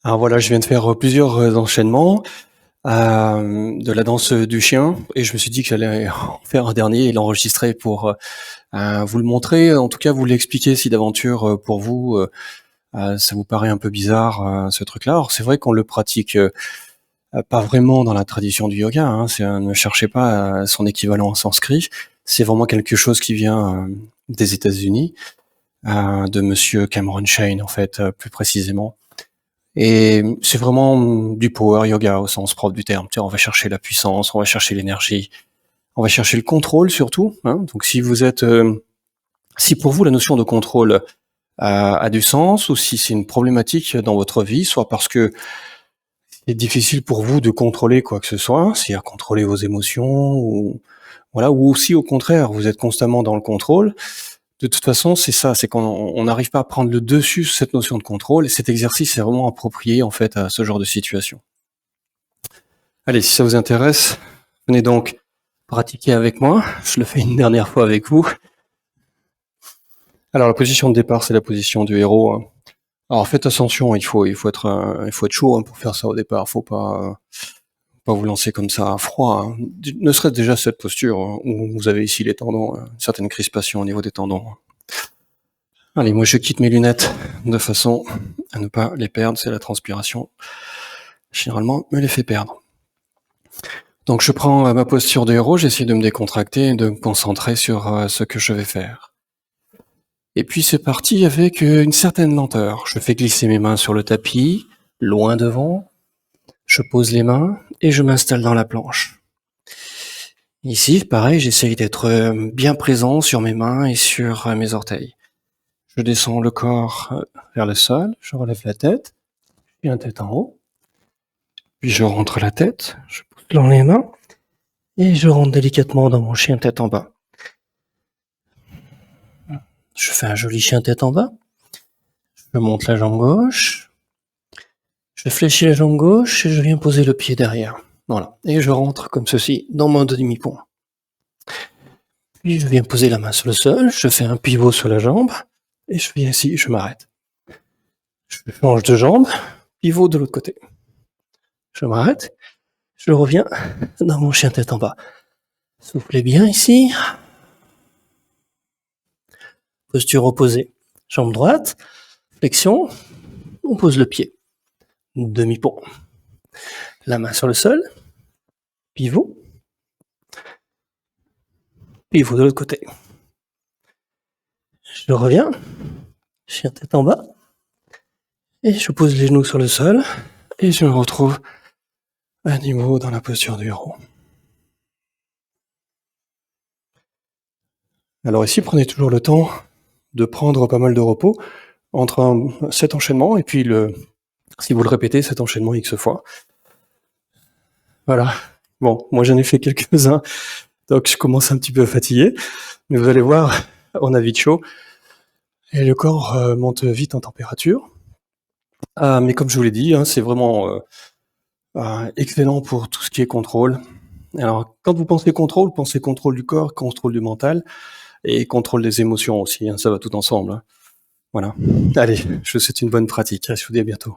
Alors voilà, je viens de faire plusieurs enchaînements de la danse du chien et je me suis dit que j'allais en faire un dernier et l'enregistrer pour vous le montrer, en tout cas vous l'expliquer si d'aventure pour vous ça vous paraît un peu bizarre ce truc-là. Alors c'est vrai qu'on le pratique pas vraiment dans la tradition du yoga, hein, ne cherchez pas son équivalent en sanskrit, c'est vraiment quelque chose qui vient des États-Unis, de monsieur Cameron Shane en fait, plus précisément. Et c'est vraiment du power yoga au sens propre du terme. Tu sais, on va chercher la puissance, on va chercher l'énergie, on va chercher le contrôle surtout, hein. Donc si vous êtes, si pour vous la notion de contrôle a du sens, ou si c'est une problématique dans votre vie, soit parce que c'est difficile pour vous de contrôler quoi que ce soit, c'est-à-dire contrôler vos émotions, ou voilà, ou si au contraire vous êtes constamment dans le contrôle, de toute façon, c'est ça, c'est qu'on n'arrive pas à prendre le dessus sur cette notion de contrôle, et cet exercice est vraiment approprié en fait à ce genre de situation. Allez, si ça vous intéresse, venez donc pratiquer avec moi. Je le fais une dernière fois avec vous. Alors la position de départ, c'est la position du héros, hein. Alors faites attention, il faut être chaud hein, pour faire ça au départ. Faut pas vous lancer comme ça à froid, hein. Ne serait-ce déjà cette posture hein, où vous avez ici les tendons, une certaine crispation au niveau des tendons. Allez, moi je quitte mes lunettes de façon à ne pas les perdre. C'est la transpiration, généralement, me les fait perdre. Donc je prends ma posture de héros, j'essaie de me décontracter et de me concentrer sur ce que je vais faire. Et puis c'est parti avec une certaine lenteur. Je fais glisser mes mains sur le tapis, loin devant. Je pose les mains et je m'installe dans la planche. Ici, pareil, j'essaye d'être bien présent sur mes mains et sur mes orteils. Je descends le corps vers le sol, je relève la tête, puis la tête en haut. Puis je rentre la tête, je pousse dans les mains et je rentre délicatement dans mon chien tête en bas. Je fais un joli chien tête en bas. Je monte la jambe gauche. Je fléchis la jambe gauche et je viens poser le pied derrière. Voilà. Et je rentre comme ceci dans mon demi-pont. Puis je viens poser la main sur le sol. Je fais un pivot sur la jambe. Et je viens ici, je m'arrête. Je change de jambe. Pivot de l'autre côté. Je m'arrête. Je reviens dans mon chien tête en bas. Soufflez bien ici. Posture opposée. Jambe droite. Flexion. On pose le pied. Demi-pont. La main sur le sol. Pivot. Pivot de l'autre côté. Je reviens. Chien tête en bas. Et je pose les genoux sur le sol. Et je me retrouve à nouveau dans la posture du héros. Alors ici, prenez toujours le temps de prendre pas mal de repos entre cet enchaînement et puis si vous le répétez, cet enchaînement X fois. Voilà. Bon, moi j'en ai fait quelques-uns, donc je commence un petit peu fatigué, mais vous allez voir, on a vite chaud et le corps monte vite en température. Mais comme je vous l'ai dit, hein, c'est vraiment excellent pour tout ce qui est contrôle. Alors, quand vous pensez contrôle du corps, contrôle du mental et contrôle des émotions aussi, hein, ça va tout ensemble, hein. Voilà. Allez, je vous souhaite une bonne pratique. Je vous dis à bientôt.